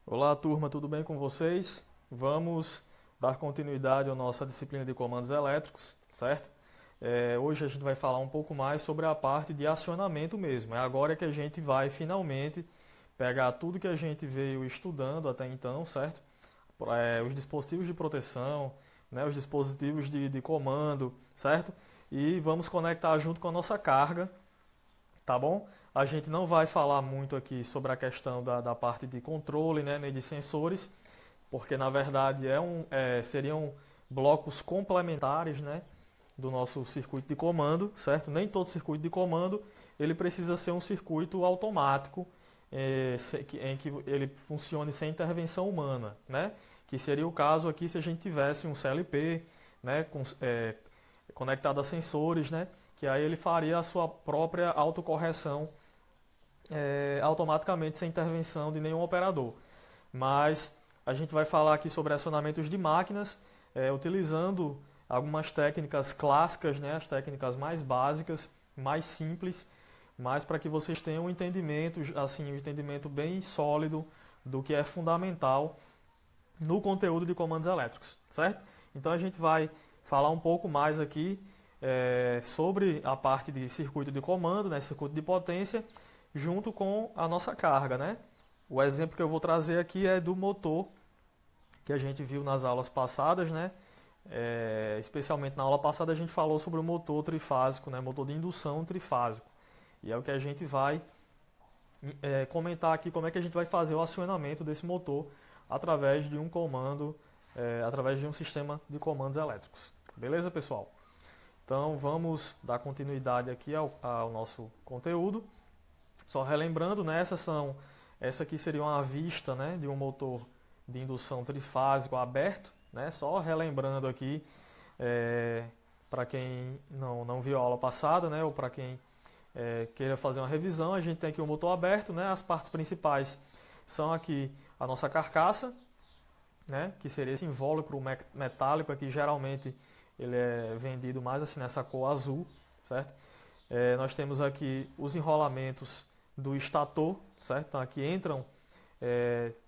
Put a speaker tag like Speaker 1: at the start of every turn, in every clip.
Speaker 1: Olá, turma, tudo bem com vocês? Vamos dar continuidade à nossa disciplina de comandos elétricos, certo? Hoje a gente vai falar um pouco mais sobre a parte de acionamento mesmo. É agora que a gente vai finalmente pegar tudo que a gente veio estudando até então, certo? Os dispositivos de proteção, né, os dispositivos de comando, certo? E vamos conectar junto com a nossa carga, tá bom? A gente não vai falar muito aqui sobre a questão da parte de controle, né, nem de sensores, porque na verdade seriam blocos complementares, né, do nosso circuito de comando, certo? Nem todo circuito de comando ele precisa ser um circuito automático, em que ele funcione sem intervenção humana, né? Que seria o caso aqui se a gente tivesse um CLP, né, conectado a sensores, né? Que aí ele faria a sua própria autocorreção automaticamente sem intervenção de nenhum operador. Mas a gente vai falar aqui sobre acionamentos de máquinas, utilizando algumas técnicas clássicas, né, as técnicas mais básicas, mais simples, mas para que vocês tenham um entendimento, assim, um entendimento bem sólido do que é fundamental no conteúdo de comandos elétricos, certo? Então a gente vai falar um pouco mais aqui sobre a parte de circuito de comando, né, circuito de potência, junto com a nossa carga, né? O exemplo que eu vou trazer aqui é do motor que a gente viu nas aulas passadas, né? Especialmente na aula passada a gente falou sobre o motor trifásico, né? Motor de indução trifásico. E é o que a gente vai comentar aqui como é que a gente vai fazer o acionamento desse motor através de um comando, através de um sistema de comandos elétricos. Beleza, pessoal? Então vamos dar continuidade aqui ao nosso conteúdo. Só relembrando, né, essa aqui seria uma vista, né, de um motor de indução trifásico aberto, né, só relembrando aqui, para quem não viu a aula passada, né, ou para quem queira fazer uma revisão, a gente tem aqui o motor aberto, né, as partes principais são aqui a nossa carcaça, né, que seria esse invólucro metálico aqui, geralmente ele é vendido mais assim nessa cor azul, certo? Nós temos aqui os enrolamentos do estator, certo? Então aqui entram,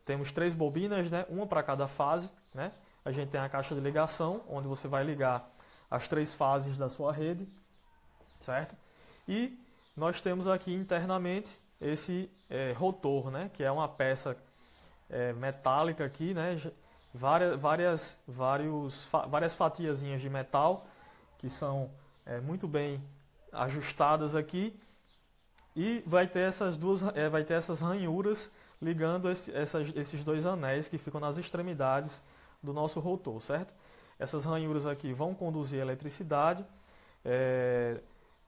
Speaker 1: temos três bobinas, né? Uma para cada fase, né? A gente tem a caixa de ligação, onde você vai ligar as três fases da sua rede, certo? E nós temos aqui internamente esse rotor, né? Que é uma peça metálica aqui, né? Várias fatiazinhas de metal que são muito bem ajustadas aqui e vai ter essas ranhuras ligando esses dois anéis que ficam nas extremidades do nosso rotor, certo? Essas ranhuras aqui vão conduzir eletricidade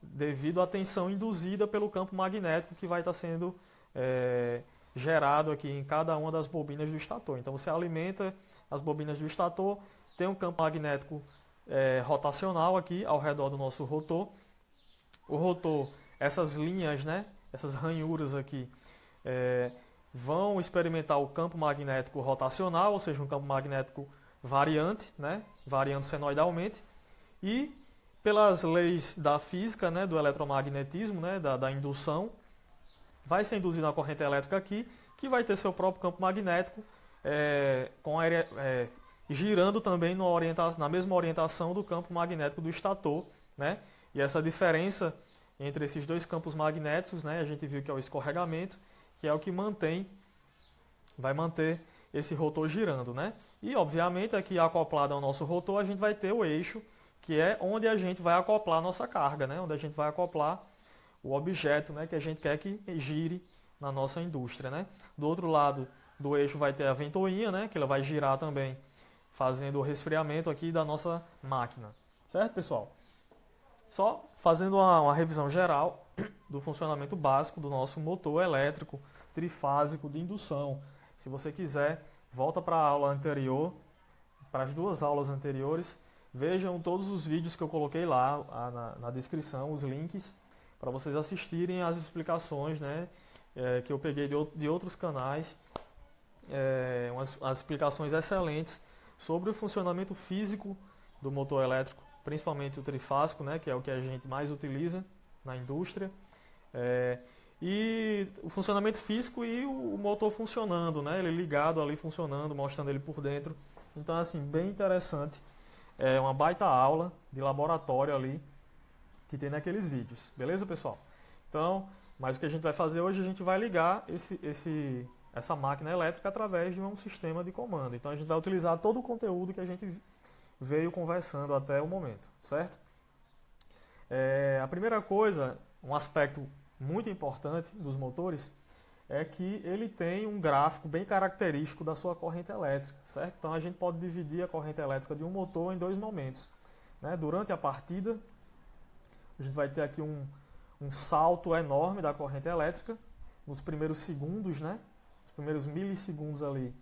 Speaker 1: devido à tensão induzida pelo campo magnético que vai estar sendo gerado aqui em cada uma das bobinas do estator. Então você alimenta as bobinas do estator, tem um campo magnético rotacional aqui ao redor do nosso rotor. O rotor, essas linhas, né, essas ranhuras aqui, vão experimentar o campo magnético rotacional, ou seja, um campo magnético variante, né, variando senoidalmente, e pelas leis da física, né, do eletromagnetismo, né, da indução, vai ser induzida uma corrente elétrica aqui, que vai ter seu próprio campo magnético, girando também na mesma orientação do campo magnético do estator, né? E essa diferença entre esses dois campos magnéticos, né, a gente viu que é o escorregamento, que é o que vai manter esse rotor girando, né? E obviamente aqui acoplado ao nosso rotor a gente vai ter o eixo, que é onde a gente vai acoplar a nossa carga, né? Onde a gente vai acoplar o objeto, né, que a gente quer que gire na nossa indústria, né? Do outro lado do eixo vai ter a ventoinha, né, que ela vai girar também, fazendo o resfriamento aqui da nossa máquina. Certo, pessoal? Só fazendo uma revisão geral do funcionamento básico do nosso motor elétrico trifásico de indução. Se você quiser, volta para a aula anterior, para as duas aulas anteriores, vejam todos os vídeos que eu coloquei lá na descrição, os links, para vocês assistirem às explicações, né, que eu peguei de outros canais, as explicações excelentes sobre o funcionamento físico do motor elétrico, principalmente o trifásico, né, que é o que a gente mais utiliza na indústria, e o funcionamento físico e o motor funcionando, né? Ele ligado ali funcionando, mostrando ele por dentro. Então, assim, bem interessante. É uma baita aula de laboratório ali que tem naqueles vídeos. Beleza, pessoal? Então, mas o que a gente vai fazer hoje, a gente vai ligar essa máquina elétrica através de um sistema de comando. Então, a gente vai utilizar todo o conteúdo que a gente veio conversando até o momento, certo? A primeira coisa, um aspecto muito importante dos motores, é que ele tem um gráfico bem característico da sua corrente elétrica, certo? Então a gente pode dividir a corrente elétrica de um motor em dois momentos, né? Durante a partida, a gente vai ter aqui um salto enorme da corrente elétrica, nos primeiros segundos, né? Os primeiros milissegundos ali,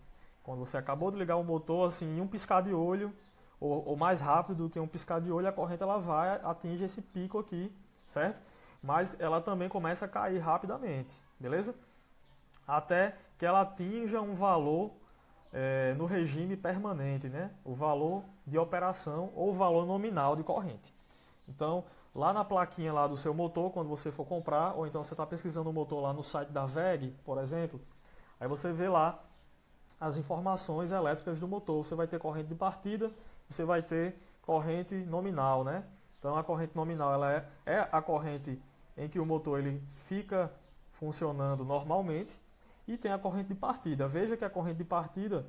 Speaker 1: quando você acabou de ligar o motor, assim, em um piscar de olho, ou mais rápido do que um piscar de olho, a corrente ela vai atingir esse pico aqui, certo? Mas ela também começa a cair rapidamente, beleza? Até que ela atinja um valor no regime permanente, né? O valor de operação ou o valor nominal de corrente. Então, lá na plaquinha lá do seu motor, quando você for comprar, ou então você está pesquisando o motor lá no site da WEG, por exemplo, aí você vê lá as informações elétricas do motor. Você vai ter corrente de partida, você vai ter corrente nominal, né? Então a corrente nominal ela é a corrente em que o motor ele fica funcionando normalmente, e tem a corrente de partida. Veja que a corrente de partida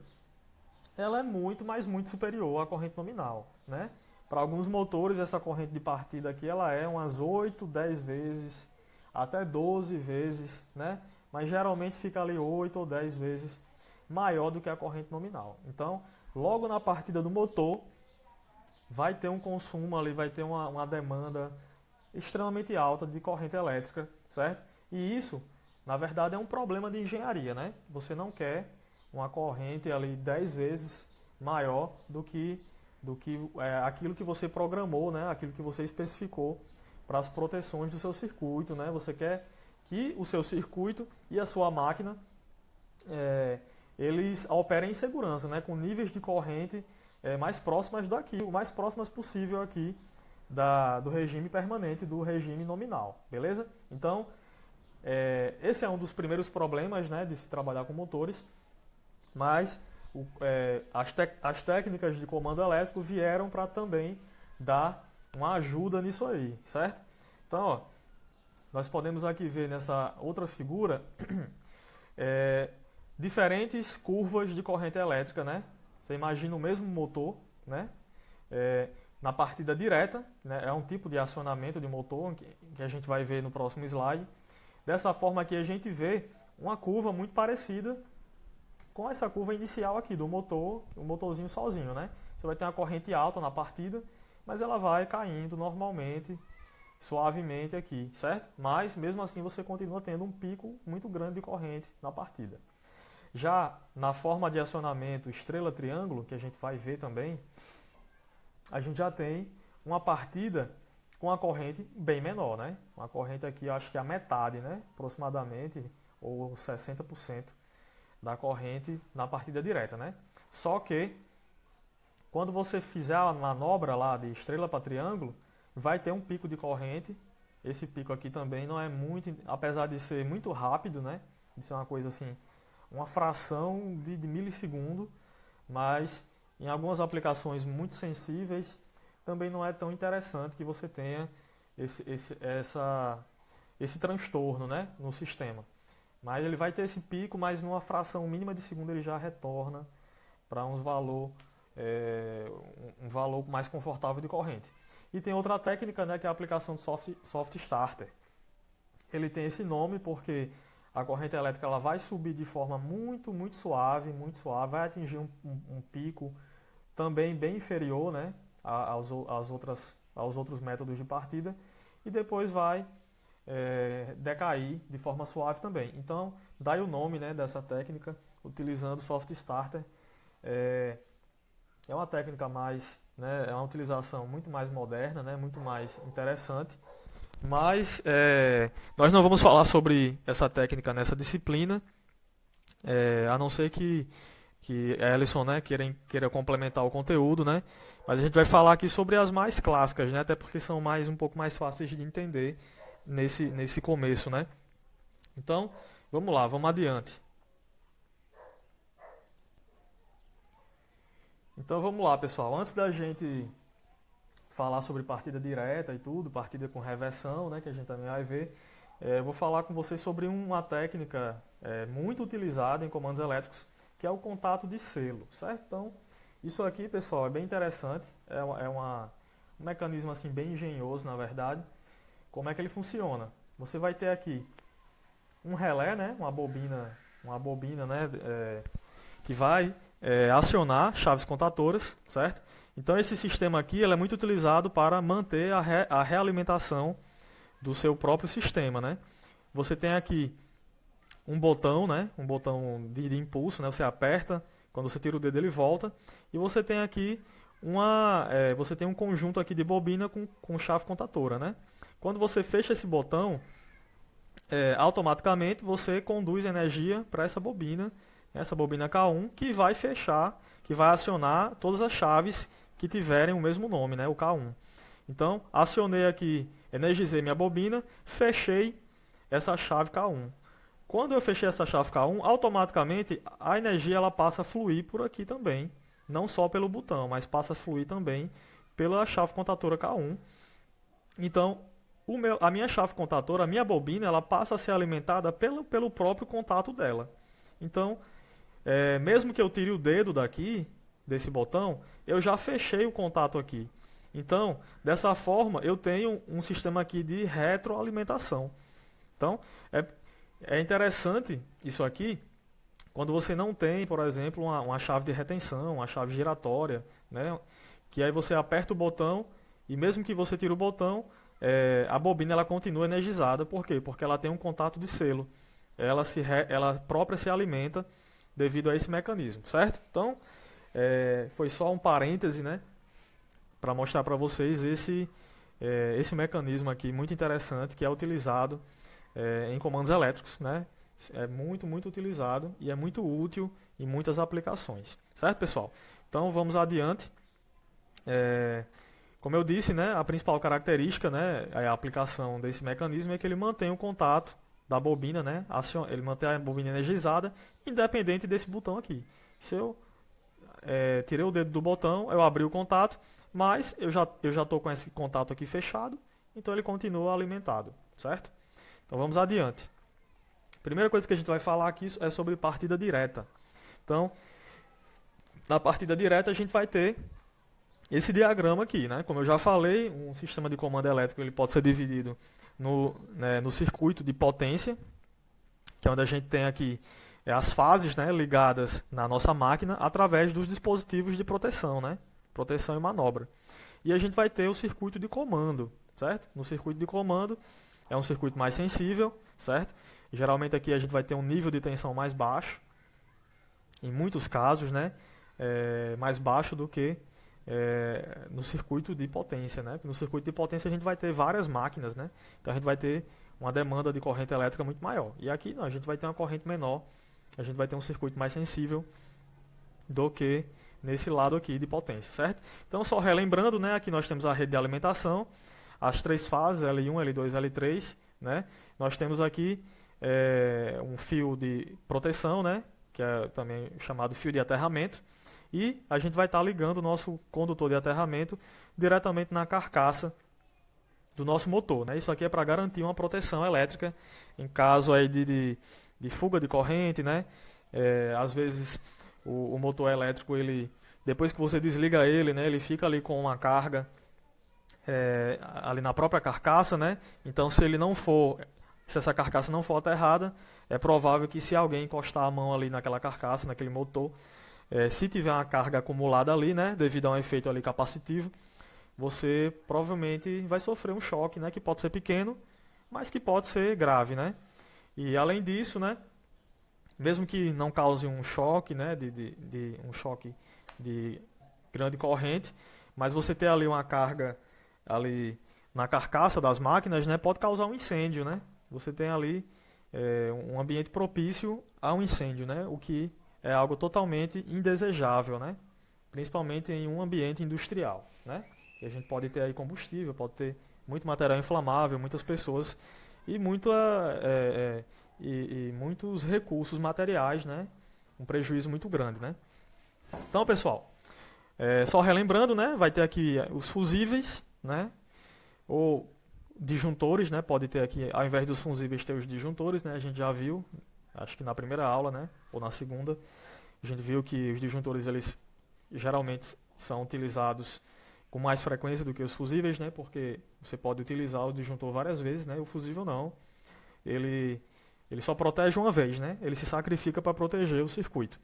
Speaker 1: ela é muito, mas muito superior à corrente nominal, né? Para alguns motores essa corrente de partida aqui ela é umas 8, 10 vezes, até 12 vezes, né? Mas geralmente fica ali 8 ou 10 vezes maior do que a corrente nominal. Então, logo na partida do motor, vai ter um consumo ali, vai ter uma demanda extremamente alta de corrente elétrica, certo? E isso, na verdade, é um problema de engenharia, né? Você não quer uma corrente ali 10 vezes maior do que aquilo que você programou, né? Aquilo que você especificou para as proteções do seu circuito, né? Você quer que o seu circuito e a sua máquina eles operem em segurança, né? Com níveis de corrente mais próximas o mais próximas possível aqui do regime permanente, do regime nominal, beleza? Então, esse é um dos primeiros problemas, né, de se trabalhar com motores, mas as técnicas de comando elétrico vieram para também dar uma ajuda nisso aí, certo? Então, ó, nós podemos aqui ver nessa outra figura diferentes curvas de corrente elétrica, né? Você imagina o mesmo motor, né? Na partida direta, né? É um tipo de acionamento de motor que a gente vai ver no próximo slide. Dessa forma aqui a gente vê uma curva muito parecida com essa curva inicial aqui do motor, o motorzinho sozinho, né? Você vai ter uma corrente alta na partida, mas ela vai caindo normalmente, suavemente aqui, certo? Mas mesmo assim você continua tendo um pico muito grande de corrente na partida. Já na forma de acionamento estrela-triângulo, que a gente vai ver também, a gente já tem uma partida com a corrente bem menor, né? Uma corrente aqui, acho que a metade, né? Aproximadamente, ou 60% da corrente na partida direta, né? Só que, quando você fizer a manobra lá de estrela para triângulo, vai ter um pico de corrente. Esse pico aqui também não é muito, apesar de ser muito rápido, né? De ser uma coisa assim, uma fração de milissegundo, mas em algumas aplicações muito sensíveis também não é tão interessante que você tenha esse transtorno, né, no sistema. Mas ele vai ter esse pico, mas numa fração mínima de segundo ele já retorna para um valor mais confortável de corrente. E tem outra técnica, né, que é a aplicação de soft starter. Ele tem esse nome porque a corrente elétrica ela vai subir de forma muito suave, vai atingir um pico também bem inferior, né, aos outros métodos de partida, e depois vai decair de forma suave também. Então, daí o nome, né, dessa técnica, utilizando soft starter. É uma técnica mais, né, é uma utilização muito mais moderna, né, muito mais interessante. Mas nós não vamos falar sobre essa técnica nessa disciplina, a não ser que a Ellison, né, queira complementar o conteúdo, né? Mas a gente vai falar aqui sobre as mais clássicas, né? Até porque são um pouco mais fáceis de entender nesse começo, né? Então, vamos lá, vamos adiante. Então vamos lá, pessoal. Antes da gente falar sobre partida direta e tudo, partida com reversão, né, que a gente também vai ver, eu vou falar com vocês sobre uma técnica muito utilizada em comandos elétricos, que é o contato de selo, certo? Então, isso aqui, pessoal, é bem interessante. Um mecanismo assim bem engenhoso, na verdade. Como é que ele funciona? Você vai ter aqui um relé, né, uma bobina, né, que vai acionar chaves contatoras, certo? Então esse sistema aqui ele é muito utilizado para manter a realimentação do seu próprio sistema, né? Você tem aqui um botão, né? Um botão de impulso, né? Você aperta, quando você tira o dedo ele volta, e você tem aqui você tem um conjunto aqui de bobina com chave contatora, né? Quando você fecha esse botão, automaticamente você conduz energia para essa bobina K1, que vai fechar, que vai acionar todas as chaves que tiverem o mesmo nome, né, o K1. Então, acionei aqui, energizei minha bobina, fechei essa chave K1. Quando eu fechei essa chave K1, automaticamente a energia ela passa a fluir por aqui também, não só pelo botão, mas passa a fluir também pela chave contatora K1. Então, a minha chave contatora, a minha bobina, ela passa a ser alimentada pelo próprio contato dela. Então, mesmo que eu tire o dedo daqui, desse botão, eu já fechei o contato aqui. Então, dessa forma, eu tenho um sistema aqui de retroalimentação. Então, é interessante isso aqui, quando você não tem, por exemplo, uma chave de retenção, uma chave giratória, né? Que aí você aperta o botão e mesmo que você tire o botão, a bobina ela continua energizada. Por quê? Porque ela tem um contato de selo. Ela própria se alimenta devido a esse mecanismo, certo? Então, foi só um parêntese, né, para mostrar para vocês esse mecanismo aqui muito interessante que é utilizado em comandos elétricos, né? É muito, muito utilizado e é muito útil em muitas aplicações, certo, pessoal? Então, vamos adiante. Como eu disse, né, a principal característica, né, a aplicação desse mecanismo é que ele mantém o contato da bobina, né? Ele mantém a bobina energizada, independente desse botão aqui. Se eu tirei o dedo do botão, eu abri o contato, mas eu já estou com esse contato aqui fechado, então ele continua alimentado, certo? Então vamos adiante. Primeira coisa que a gente vai falar aqui é sobre partida direta. Então, na partida direta a gente vai ter esse diagrama aqui, né? Como eu já falei, um sistema de comando elétrico ele pode ser dividido no circuito de potência, que é onde a gente tem aqui as fases, né, ligadas na nossa máquina através dos dispositivos de proteção, né? Proteção e manobra. E a gente vai ter o circuito de comando, certo? No circuito de comando é um circuito mais sensível, certo? Geralmente aqui a gente vai ter um nível de tensão mais baixo, em muitos casos, né? Mais baixo do que no circuito de potência, né? No circuito de potência a gente vai ter várias máquinas, né? Então a gente vai ter uma demanda de corrente elétrica muito maior. E aqui não, a gente vai ter uma corrente menor, a gente vai ter um circuito mais sensível do que nesse lado aqui de potência, certo? Então só relembrando, né? Aqui nós temos a rede de alimentação, as três fases, L1, L2, L3, né? Nós temos aqui um fio de proteção, né? Que é também chamado fio de aterramento. E a gente vai estar ligando o nosso condutor de aterramento diretamente na carcaça do nosso motor, né? Isso aqui é para garantir uma proteção elétrica em caso aí de fuga de corrente, né? Às vezes o motor elétrico, depois que você desliga ele, né, ele fica ali com uma carga ali na própria carcaça, né? Então se essa carcaça não for aterrada, é provável que se alguém encostar a mão ali naquela carcaça, naquele motor, se tiver uma carga acumulada ali, né, devido a um efeito ali capacitivo, você provavelmente vai sofrer um choque, né, que pode ser pequeno, mas que pode ser grave, né? E além disso, né, mesmo que não cause um choque, né, um choque de grande corrente, mas você ter ali uma carga ali na carcaça das máquinas, né, pode causar um incêndio, né? Você tem ali um ambiente propício a um incêndio, né? O que é algo totalmente indesejável, né? Principalmente em um ambiente industrial, né? E a gente pode ter aí combustível, pode ter muito material inflamável, muitas pessoas e e muitos recursos materiais, né? Um prejuízo muito grande, né? Então, pessoal, só relembrando, né? Vai ter aqui os fusíveis, né? Ou disjuntores, né? Pode ter aqui, ao invés dos fusíveis, ter os disjuntores, né? A gente já viu, acho que na primeira aula, né? Ou na segunda, a gente viu que os disjuntores, eles geralmente são utilizados com mais frequência do que os fusíveis, né? Porque você pode utilizar o disjuntor várias vezes, né? O fusível não. Ele só protege uma vez, né? Ele se sacrifica para proteger o circuito.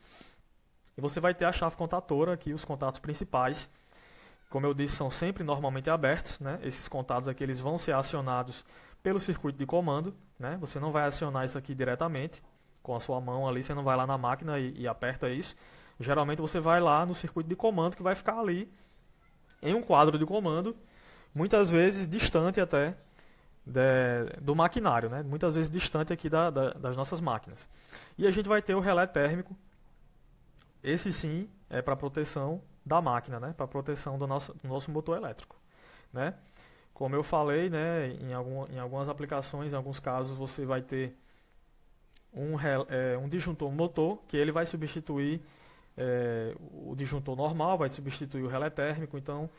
Speaker 1: E você vai ter a chave contatora aqui, os contatos principais. Como eu disse, são sempre normalmente abertos, né? Esses contatos aqui, eles vão ser acionados pelo circuito de comando, né? Você não vai acionar isso aqui diretamente com a sua mão ali, você não vai lá na máquina e aperta isso. Geralmente você vai lá no circuito de comando, que vai ficar ali em um quadro de comando, muitas vezes distante até do maquinário, né? Muitas vezes distante aqui das nossas máquinas. E a gente vai ter o relé térmico. Esse sim é para proteção da máquina, né? Para proteção do nosso motor elétrico, né? Como eu falei, né? Em algumas aplicações, em alguns casos, você vai ter um disjuntor motor, que ele vai substituir o disjuntor normal, vai substituir o relé térmico. Então,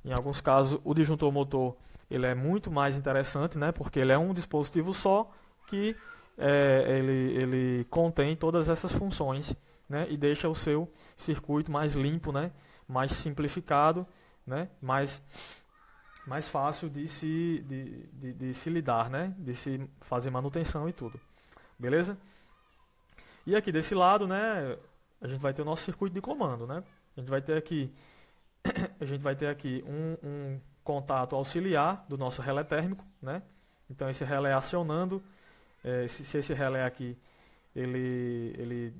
Speaker 1: em alguns casos, o disjuntor motor ele é muito mais interessante, né? Porque ele é um dispositivo só que ele contém todas essas funções, né? E deixa o seu circuito mais limpo, né? Mais simplificado, né? Mais fácil de se lidar, né? De se fazer manutenção e tudo. Beleza? E aqui desse lado, né? A gente vai ter o nosso circuito de comando, né? A gente vai ter aqui um contato auxiliar do nosso relé térmico, né? Então esse relé acionando, se esse relé aqui ele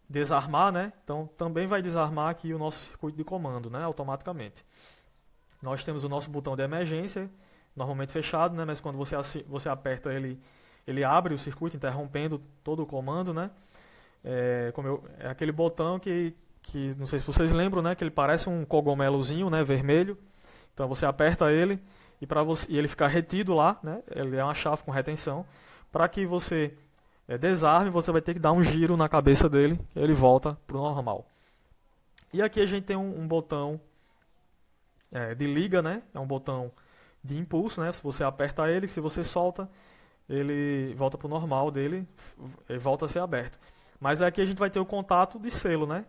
Speaker 1: desarmar, né? Então também vai desarmar aqui o nosso circuito de comando, né? Automaticamente. Nós temos o nosso botão de emergência, normalmente fechado, né? Mas quando você aperta ele abre o circuito, interrompendo todo o comando, né? É aquele botão que não sei se vocês lembram, né? Que ele parece um cogumelozinho, né? Vermelho. Então você aperta ele e ele fica retido lá, né? Ele é uma chave com retenção. Para que você desarme, você vai ter que dar um giro na cabeça dele, e ele volta para o normal. E aqui a gente tem um botão de liga, né? É um botão de impulso, né? Se você aperta ele, se você solta, ele volta para o normal dele, ele volta a ser aberto. Mas aqui a gente vai ter o contato de selo, né?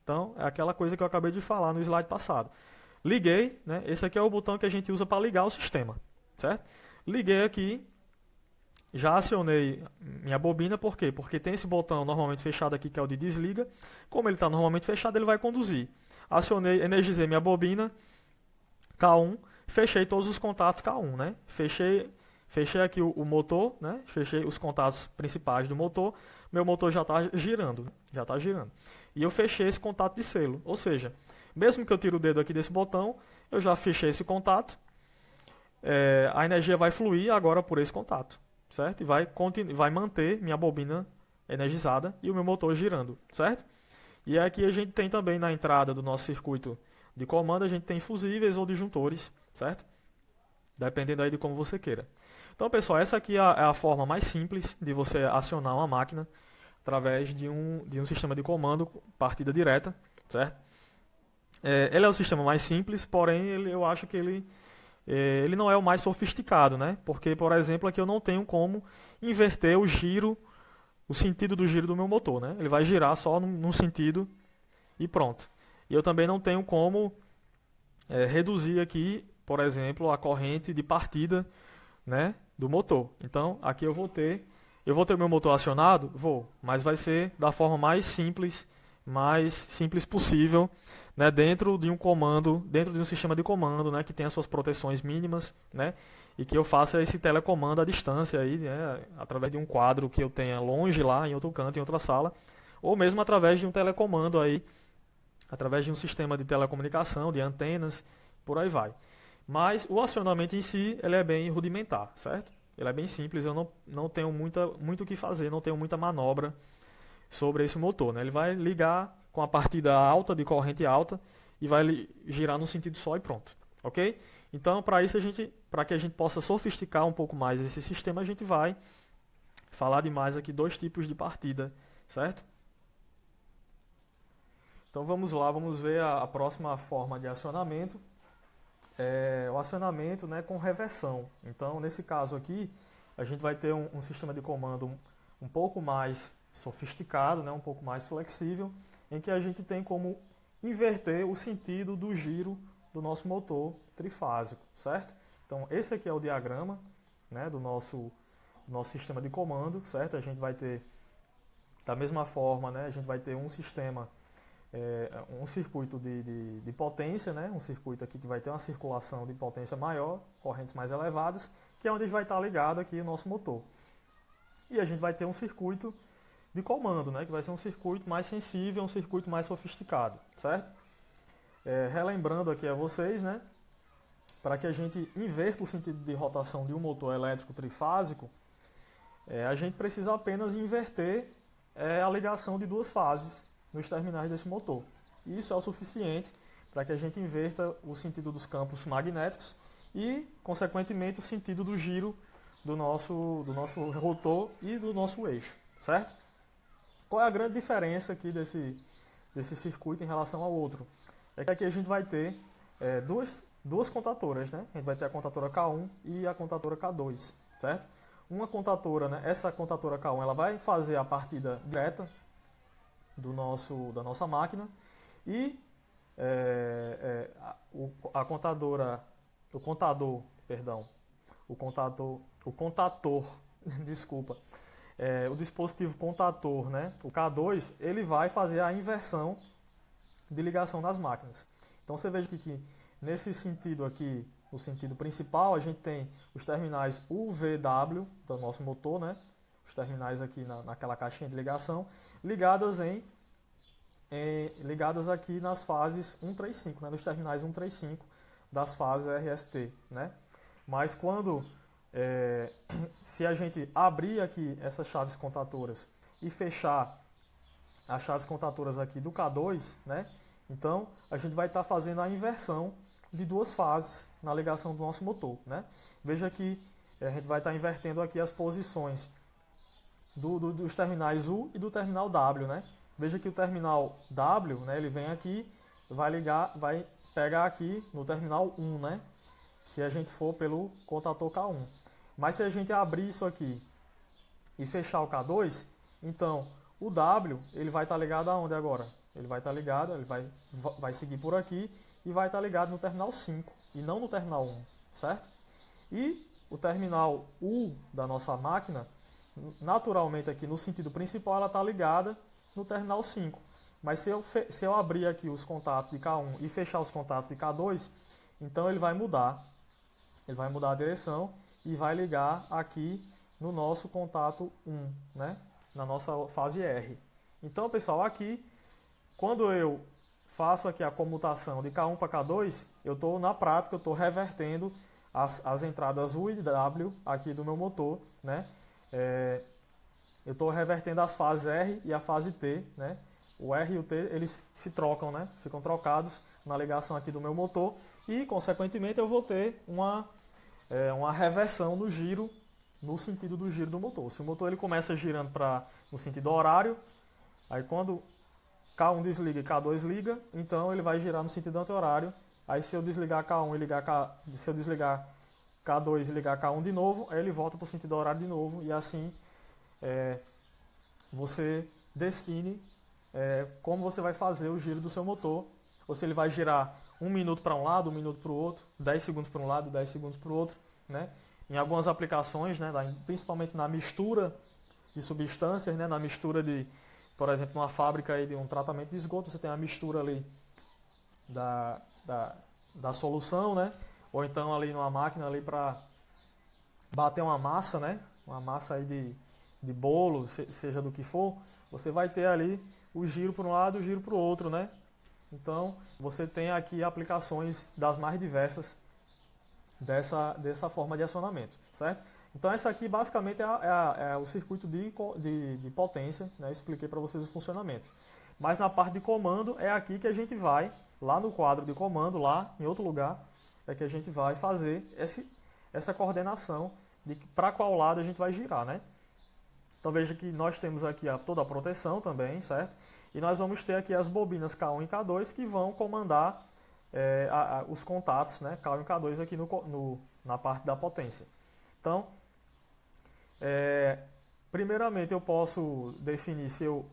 Speaker 1: Então, é aquela coisa que eu acabei de falar no slide passado. Liguei, né? Esse aqui é o botão que a gente usa para ligar o sistema, certo? Liguei aqui, já acionei minha bobina, por quê? Porque tem esse botão normalmente fechado aqui, que é o de desliga. Como ele está normalmente fechado, ele vai conduzir. Acionei, energizei minha bobina, K1, fechei todos os contatos K1, né? Fechei aqui o motor, né? Fechei os contatos principais do motor. Meu motor já está girando, E eu fechei esse contato de selo. Ou seja, mesmo que eu tire o dedo aqui desse botão, eu já fechei esse contato. A energia vai fluir agora por esse contato, certo? E vai manter minha bobina energizada e o meu motor girando, certo? E aqui a gente tem também na entrada do nosso circuito de comando, a gente tem fusíveis ou disjuntores, certo? Dependendo aí de como você queira. Então, pessoal, essa aqui é a forma mais simples de você acionar uma máquina através de um sistema de comando, partida direta, certo? Ele é o sistema mais simples, porém eu acho que ele não é o mais sofisticado, né? Porque, por exemplo, aqui eu não tenho como inverter o sentido do giro do meu motor, né? Ele vai girar só num sentido e pronto. E eu também não tenho como reduzir aqui, por exemplo, a corrente de partida, né, do motor. Então, aqui eu vou ter o meu motor acionado? Vou, mas vai ser da forma mais simples possível, né, dentro de um sistema de comando, né, que tem as suas proteções mínimas, né, e que eu faça esse telecomando à distância aí, né, através de um quadro que eu tenha longe lá, em outro canto, em outra sala, ou mesmo através de um telecomando aí, através de um sistema de telecomunicação, de antenas, por aí vai. Mas o acionamento em si, ele é bem rudimentar, certo? Ele é bem simples, eu não tenho muito o que fazer, não tenho muita manobra sobre esse motor, né? Ele vai ligar com a partida alta, de corrente alta, e vai girar num sentido só e pronto, ok? Então, para que a gente possa sofisticar um pouco mais esse sistema, a gente vai falar demais aqui dois tipos de partida, certo? Então vamos lá, vamos ver a próxima forma de acionamento. O acionamento, né, com reversão. Então nesse caso aqui, a gente vai ter um sistema de comando um pouco mais sofisticado, né, um pouco mais flexível, em que a gente tem como inverter o sentido do giro do nosso motor trifásico, certo? Então esse aqui é o diagrama, né, do nosso sistema de comando, certo? A gente vai ter, da mesma forma, né, a gente vai ter um sistema, um circuito de potência, né, um circuito aqui que vai ter uma circulação de potência maior, correntes mais elevadas, que é onde vai estar ligado aqui o nosso motor. E a gente vai ter um circuito de comando, né, que vai ser um circuito mais sensível, um circuito mais sofisticado, certo? Relembrando aqui a vocês, né, para que a gente inverta o sentido de rotação de um motor elétrico trifásico, a gente precisa apenas inverter a ligação de duas fases nos terminais desse motor. Isso é o suficiente para que a gente inverta o sentido dos campos magnéticos e, consequentemente, o sentido do giro do nosso rotor e do nosso eixo, certo? Qual é a grande diferença aqui desse circuito em relação ao outro? É que aqui a gente vai ter duas contatoras, né? A gente vai ter a contatora K1 e a contatora K2, certo? Uma contatora, né? Essa contatora K1, ela vai fazer a partida direta da nossa máquina e o contador, desculpa, o dispositivo contator, né? O K2, ele vai fazer a inversão de ligação das máquinas. Então você veja que nesse sentido aqui, no sentido principal, a gente tem os terminais UVW do nosso motor, né? Os terminais aqui naquela caixinha de ligação, ligadas aqui nas fases 135, né? Nos terminais 135 das fases RST, né? Mas se a gente abrir aqui essas chaves contatoras e fechar as chaves contatoras aqui do K2, né? Então a gente vai estar fazendo a inversão de duas fases na ligação do nosso motor, né? Veja que a gente vai estar invertendo aqui as posições dos terminais U e do terminal W, né? Veja que o terminal W, né, ele vem aqui, vai pegar aqui no terminal 1, né? Se a gente for pelo contator K1. Mas se a gente abrir isso aqui e fechar o K2, então o W, ele vai estar ligado aonde agora? Ele vai estar ligado, ele vai seguir por aqui e vai estar ligado no terminal 5 e não no terminal 1, certo? E o terminal U da nossa máquina, naturalmente aqui no sentido principal, ela está ligada no terminal 5. Mas se eu abrir aqui os contatos de K1 e fechar os contatos de K2, então ele vai mudar a direção e vai ligar aqui no nosso contato 1, né? Na nossa fase R. Então, pessoal, aqui, quando eu faço aqui a comutação de K1 para K2, na prática, eu estou revertendo as entradas U e W aqui do meu motor, né? Eu estou revertendo as fases R e a fase T, né? O R e o T, eles se trocam, né? Ficam trocados na ligação aqui do meu motor e, consequentemente, eu vou ter uma reversão no giro, no sentido do giro do motor. Se o motor ele começa girando no sentido horário, aí quando K1 desliga e K2 liga, então ele vai girar no sentido anti-horário. Aí se eu desligar K1 e se eu desligar K2 e ligar K1 de novo, aí ele volta para o sentido horário de novo e assim você define como você vai fazer o giro do seu motor, ou se ele vai girar 1 minuto para um lado, 1 minuto para o outro, 10 segundos para um lado, 10 segundos para o outro, né? Em algumas aplicações, né, principalmente na mistura de substâncias, né, na mistura por exemplo, numa fábrica aí de um tratamento de esgoto, você tem a mistura ali da solução, né? Ou então ali numa máquina ali para bater uma massa, né? Uma massa aí de bolo, seja do que for, você vai ter ali o giro para um lado e o giro para o outro, né? Então, você tem aqui aplicações das mais diversas dessa forma de acionamento, certo? Então, essa aqui basicamente é o circuito de potência, né? Eu expliquei para vocês o funcionamento. Mas na parte de comando, é aqui que a gente vai, lá no quadro de comando, lá em outro lugar, é que a gente vai fazer essa coordenação de para qual lado a gente vai girar, né? Então veja que nós temos aqui toda a proteção também, certo? E nós vamos ter aqui as bobinas K1 e K2 que vão comandar os contatos, né? K1 e K2 aqui na parte da potência. Então, primeiramente eu posso definir se eu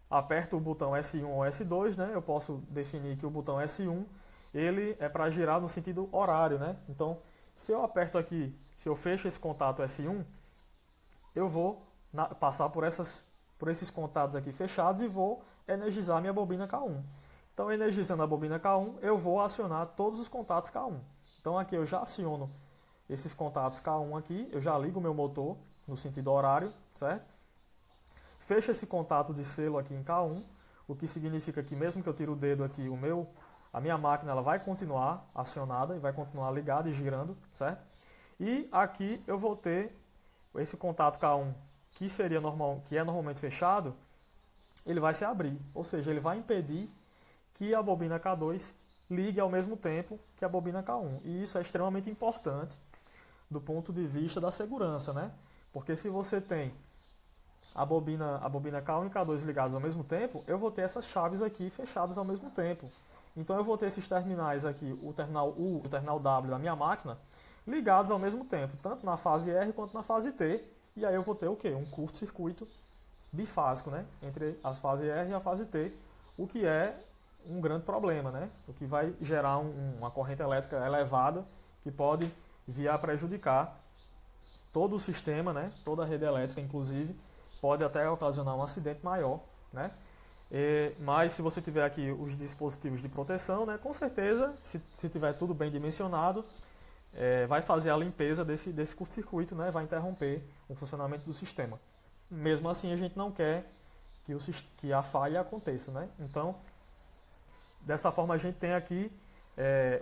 Speaker 1: aperto o botão S1 ou S2, né? Eu posso definir que o botão S1 ele é para girar no sentido horário, né? Então, se eu aperto aqui, se eu fecho esse contato S1, eu vou passar por esses contatos aqui fechados e vou energizar minha bobina K1. Então, energizando a bobina K1, eu vou acionar todos os contatos K1. Então, aqui eu já aciono esses contatos K1 aqui, eu já ligo o meu motor no sentido horário, certo? Fecho esse contato de selo aqui em K1, o que significa que mesmo que eu tire o dedo aqui, a minha máquina ela vai continuar acionada e vai continuar ligada e girando, certo? E aqui eu vou ter esse contato K1, que é normalmente fechado, ele vai se abrir, ou seja, ele vai impedir que a bobina K2 ligue ao mesmo tempo que a bobina K1. E isso é extremamente importante do ponto de vista da segurança, né? Porque se você tem a bobina K1 e K2 ligados ao mesmo tempo, eu vou ter essas chaves aqui fechadas ao mesmo tempo. Então eu vou ter esses terminais aqui, o terminal U e o terminal W da minha máquina, ligados ao mesmo tempo, tanto na fase R quanto na fase T. E aí eu vou ter o quê? Um curto-circuito bifásico, né? Entre a fase R e a fase T, o que é um grande problema, né? O que vai gerar uma corrente elétrica elevada que pode vir a prejudicar todo o sistema, né? Toda a rede elétrica, inclusive, pode até ocasionar um acidente maior, né? Mas se você tiver aqui os dispositivos de proteção, né? Com certeza, se tiver tudo bem dimensionado, vai fazer a limpeza desse curto-circuito, né? Vai interromper o funcionamento do sistema. Mesmo assim, a gente não quer que a falha aconteça, né? Então, dessa forma, a gente tem aqui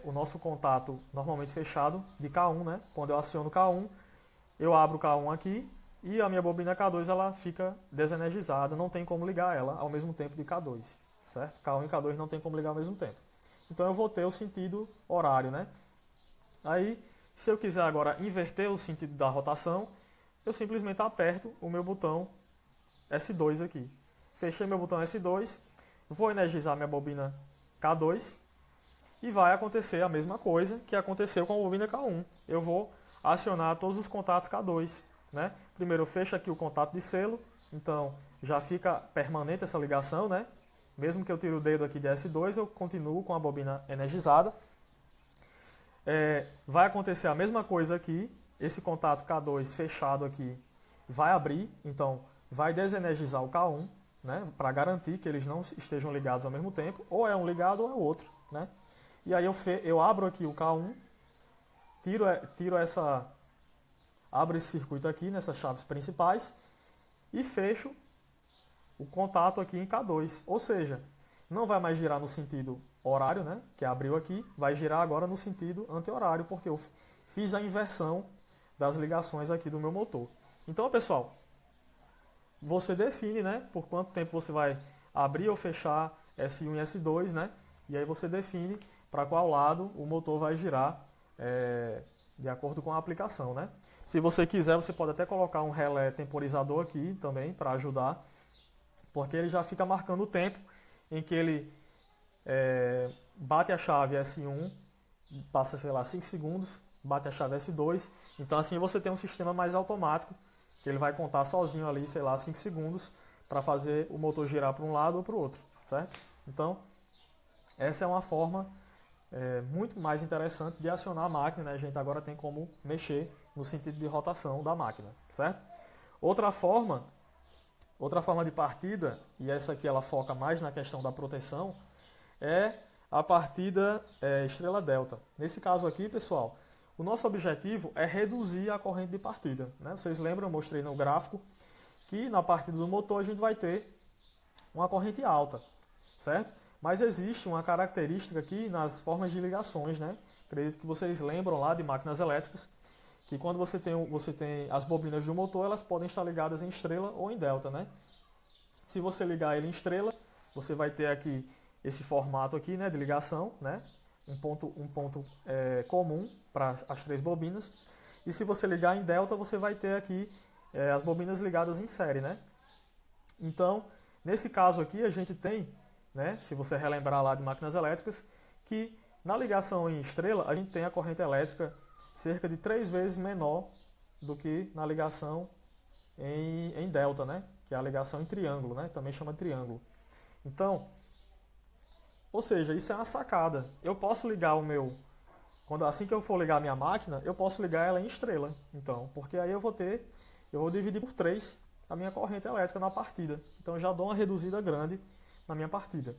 Speaker 1: o nosso contato normalmente fechado de K1, né? Quando eu aciono K1, eu abro o K1 aqui e a minha bobina K2 ela fica desenergizada, não tem como ligar ela ao mesmo tempo de K2, certo? K1 e K2 não tem como ligar ao mesmo tempo. Então, eu vou ter o sentido horário, né? Aí, se eu quiser agora inverter o sentido da rotação, eu simplesmente aperto o meu botão S2 aqui. Fechei meu botão S2, vou energizar minha bobina K2 e vai acontecer a mesma coisa que aconteceu com a bobina K1. Eu vou acionar todos os contatos K2, né? Primeiro eu fecho aqui o contato de selo, então já fica permanente essa ligação, né? Mesmo que eu tire o dedo aqui de S2, eu continuo com a bobina energizada. Vai acontecer a mesma coisa aqui, esse contato K2 fechado aqui vai abrir, então vai desenergizar o K1, né, para garantir que eles não estejam ligados ao mesmo tempo, ou é um ligado ou é outro, né? E aí eu abro aqui o K1, abro esse circuito aqui nessas chaves principais e fecho o contato aqui em K2, ou seja, não vai mais girar no sentido horário, né, que abriu aqui, vai girar agora no sentido anti-horário, porque eu fiz a inversão das ligações aqui do meu motor. Então, pessoal, você define, né, por quanto tempo você vai abrir ou fechar S1 e S2, né, e aí você define para qual lado o motor vai girar de acordo com a aplicação, né. Se você quiser, você pode até colocar um relé temporizador aqui também para ajudar, porque ele já fica marcando o tempo em que ele bate a chave S1, passa, sei lá, 5 segundos, bate a chave S2, então assim você tem um sistema mais automático, que ele vai contar sozinho ali, sei lá, 5 segundos, para fazer o motor girar para um lado ou para o outro, certo? Então, essa é uma forma muito mais interessante de acionar a máquina, né? A gente agora tem como mexer no sentido de rotação da máquina, certo? Outra forma de partida, e essa aqui ela foca mais na questão da proteção, é a partida estrela delta. Nesse caso aqui, pessoal, o nosso objetivo é reduzir a corrente de partida, né? Vocês lembram, eu mostrei no gráfico, que na partida do motor a gente vai ter uma corrente alta, certo? Mas existe uma característica aqui nas formas de ligações, né? Acredito que vocês lembram lá de máquinas elétricas, que quando você tem as bobinas do motor, elas podem estar ligadas em estrela ou em delta, né? Se você ligar ele em estrela, você vai ter aqui esse formato aqui, né, de ligação, né? Um ponto comum para as 3 bobinas. E se você ligar em delta, você vai ter aqui as bobinas ligadas em série, né? Então, nesse caso aqui, a gente tem, né, se você relembrar lá de máquinas elétricas, que na ligação em estrela, a gente tem a corrente elétrica cerca de 3 vezes menor do que na ligação em delta, né? Que é a ligação em triângulo, né? Também chama de triângulo. Então, ou seja, isso é uma sacada. Eu posso ligar o meu... assim que eu for ligar a minha máquina, eu posso ligar ela em estrela. Então, porque aí eu vou dividir por 3 a minha corrente elétrica na partida. Então eu já dou uma reduzida grande na minha partida.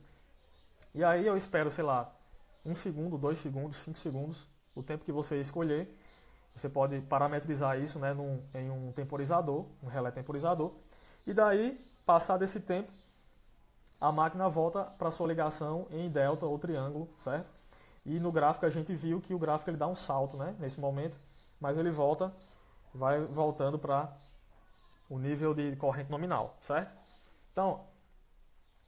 Speaker 1: E aí eu espero, sei lá, 1 segundo, 2 segundos, 5 segundos, o tempo que você escolher. Você pode parametrizar isso, né, em um temporizador, um relé temporizador. E daí, passar desse tempo, a máquina volta para sua ligação em delta ou triângulo, certo? E no gráfico a gente viu que o gráfico ele dá um salto, né, nesse momento, mas ele vai voltando para o nível de corrente nominal, certo? Então,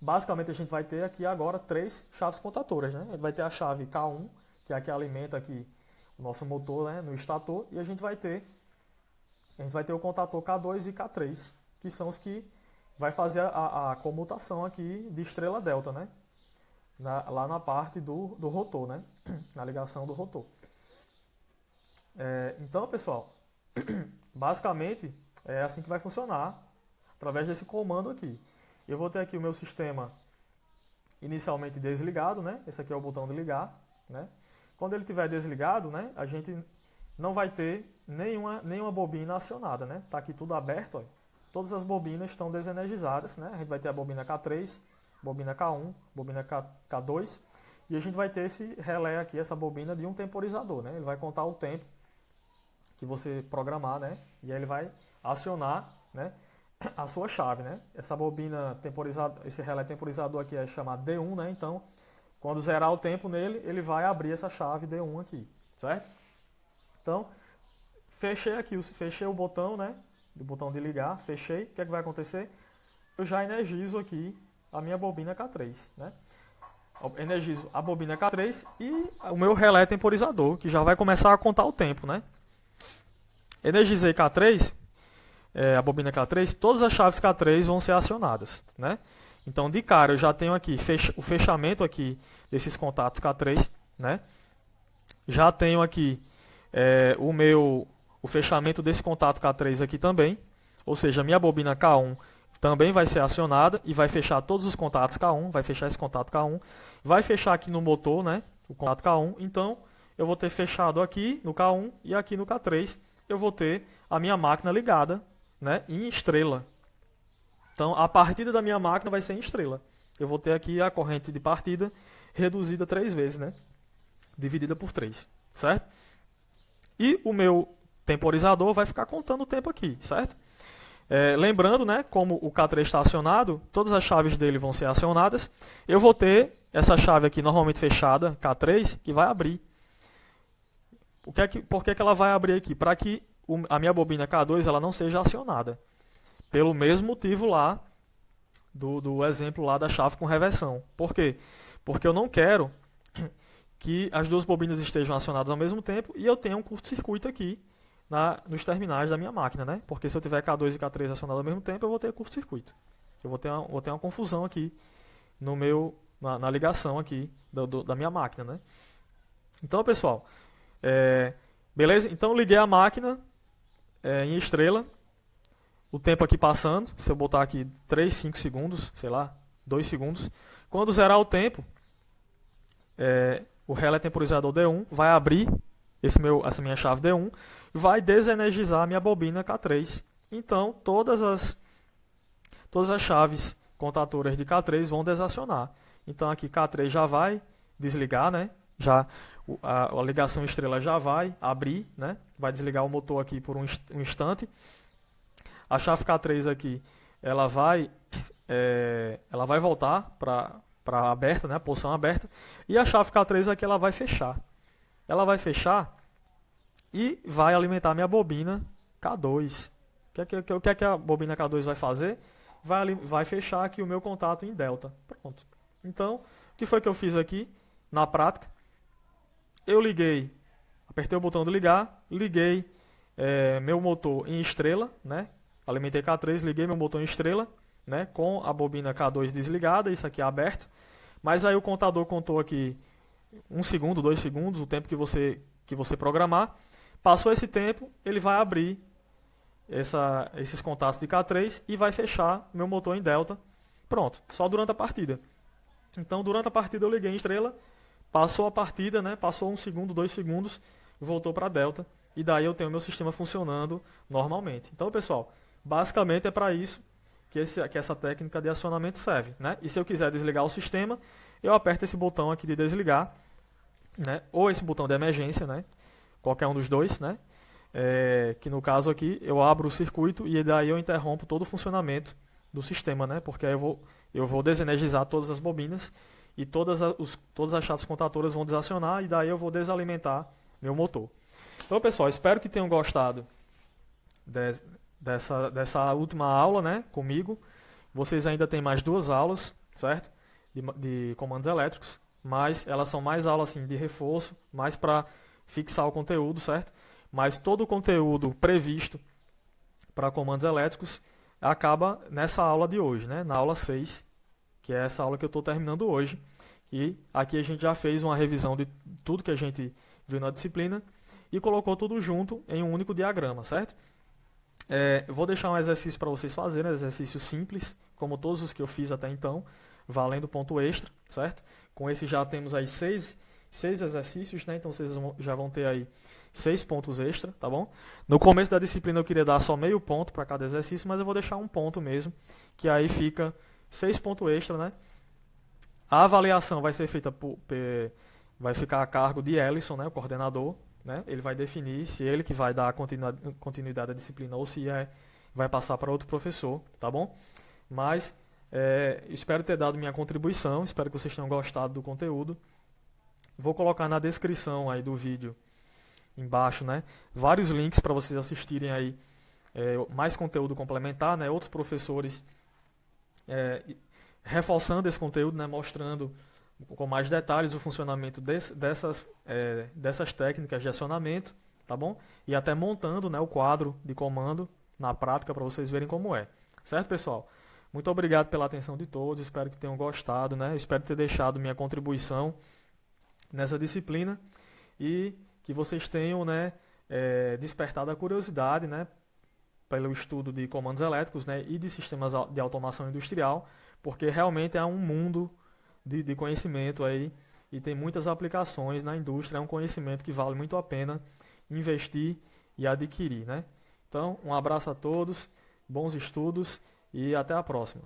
Speaker 1: basicamente a gente vai ter aqui agora 3 chaves contatoras, né? A gente vai ter a chave K1, que é a que alimenta aqui o nosso motor, né, no estator, e a gente vai ter o contator K2 e K3, que são os que vai fazer a comutação aqui de estrela delta, né? Lá na parte do rotor, né? Na ligação do rotor. Então, pessoal, basicamente é assim que vai funcionar, através desse comando aqui. Eu vou ter aqui o meu sistema inicialmente desligado, né? Esse aqui é o botão de ligar, né? Quando ele estiver desligado, né, a gente não vai ter nenhuma bobina acionada, né? Tá aqui tudo aberto, ó. Todas as bobinas estão desenergizadas, né? A gente vai ter a bobina K3, bobina K1, bobina K2, e a gente vai ter esse relé aqui, essa bobina de um temporizador, né? Ele vai contar o tempo que você programar, né? E aí ele vai acionar, né, a sua chave, né? Essa bobina temporizador, esse relé temporizador aqui é chamado D1, né? Então, quando zerar o tempo nele, ele vai abrir essa chave D1 aqui, certo? Então, fechei o botão, né? Do botão de ligar, fechei. O que é que vai acontecer? Eu já energizo aqui a minha bobina K3, né? Energizo a bobina K3 e o meu relé temporizador, que já vai começar a contar o tempo, né? Energizei K3, a bobina K3, todas as chaves K3 vão ser acionadas, né? Então, de cara, eu já tenho aqui o fechamento aqui desses contatos K3, né? Já tenho aqui o fechamento desse contato K3 aqui também, ou seja, a minha bobina K1 também vai ser acionada e vai fechar todos os contatos K1, vai fechar esse contato K1, vai fechar aqui no motor, né, o contato K1, então eu vou ter fechado aqui no K1 e aqui no K3 eu vou ter a minha máquina ligada, né, em estrela. Então a partida da minha máquina vai ser em estrela. Eu vou ter aqui a corrente de partida reduzida 3 vezes, né, dividida por 3, certo? E o meu temporizador vai ficar contando o tempo aqui, certo? Lembrando, né, como o K3 está acionado, todas as chaves dele vão ser acionadas. Eu vou ter essa chave aqui normalmente fechada, K3, que vai abrir. Por que ela vai abrir aqui? Para que a minha bobina K2 ela não seja acionada. Pelo mesmo motivo lá do exemplo lá da chave com reversão. Por quê? Porque eu não quero que as duas bobinas estejam acionadas ao mesmo tempo e eu tenha um curto-circuito aqui nos terminais da minha máquina, né? Porque se eu tiver K2 e K3 acionados ao mesmo tempo, eu vou ter curto-circuito. Eu vou ter uma confusão aqui na ligação aqui da minha máquina, né? Então, pessoal, beleza? Então, eu liguei a máquina em estrela, o tempo aqui passando, se eu botar aqui 3, 5 segundos, sei lá, 2 segundos, quando zerar o tempo, o relé temporizador D1 vai abrir essa minha chave D1, vai desenergizar a minha bobina K3. Então, todas as chaves contatoras de K3 vão desacionar. Então, aqui K3 já vai desligar, né? Já a ligação estrela já vai abrir, né? Vai desligar o motor aqui por um instante. A chave K3 aqui, ela vai voltar para aberta, né? A posição aberta. E a chave K3 aqui, ela vai fechar. Ela vai fechar e vai alimentar a minha bobina K2. O que é que a bobina K2 vai fazer? Vai fechar aqui o meu contato em delta. Pronto. Então, o que foi que eu fiz aqui na prática? Eu apertei o botão de ligar, liguei meu motor em estrela, né? alimentei K3, liguei meu botão estrela, né, com a bobina K2 desligada, isso aqui é aberto, mas aí o contador contou aqui 1 segundo, 2 segundos, o tempo que você programar. Passou esse tempo, ele vai abrir esses contatos de K3 e vai fechar meu motor em delta. Pronto, só durante a partida. Então, durante a partida eu liguei em estrela, passou a partida, né? Passou 1 segundo, 2 segundos, voltou para delta e daí eu tenho meu sistema funcionando normalmente. Então, pessoal, basicamente é para isso que essa técnica de acionamento serve, né? E se eu quiser desligar o sistema, eu aperto esse botão aqui de desligar, né? Ou esse botão de emergência, né? Qualquer um dos dois, né? Que no caso aqui eu abro o circuito e daí eu interrompo todo o funcionamento do sistema, né? Porque aí eu vou desenergizar todas as bobinas e todas as chaves contadoras vão desacionar e daí eu vou desalimentar meu motor. Então, pessoal, espero que tenham gostado dessa última aula, né, comigo. Vocês ainda têm mais 2 aulas, certo? De comandos elétricos, mas elas são mais aulas assim, de reforço, mais para fixar o conteúdo, certo? Mas todo o conteúdo previsto para comandos elétricos acaba nessa aula de hoje, né? Na aula 6, que é essa aula que eu estou terminando hoje. E aqui a gente já fez uma revisão de tudo que a gente viu na disciplina e colocou tudo junto em um único diagrama, certo? Eu vou deixar um exercício para vocês fazerem, um exercício simples, como todos os que eu fiz até então, valendo ponto extra, certo? Com esse já temos aí 6 exercícios, né? Então vocês já vão ter aí 6 pontos extra, tá bom? No começo da disciplina eu queria dar só meio ponto para cada exercício, mas eu vou deixar 1 ponto mesmo, que aí fica 6 pontos extra, né? A avaliação vai ser feita vai ficar a cargo de Ellison, né, o coordenador, né? Ele vai definir se ele que vai dar a continuidade à disciplina ou se vai passar para outro professor, tá bom? Mas espero ter dado minha contribuição, espero que vocês tenham gostado do conteúdo. Vou colocar na descrição aí do vídeo, embaixo, né, vários links para vocês assistirem aí mais conteúdo complementar, né, outros professores reforçando esse conteúdo, né, mostrando com mais detalhes o funcionamento dessas técnicas de acionamento, tá bom? E até montando, né, o quadro de comando na prática para vocês verem como é. Certo, pessoal? Muito obrigado pela atenção de todos, espero que tenham gostado, né? Espero ter deixado minha contribuição nessa disciplina e que vocês tenham, né, despertado a curiosidade, né, pelo estudo de comandos elétricos, né, e de sistemas de automação industrial, porque realmente é um mundo de conhecimento aí e tem muitas aplicações na indústria, é um conhecimento que vale muito a pena investir e adquirir, né? Então, um abraço a todos, bons estudos e até a próxima.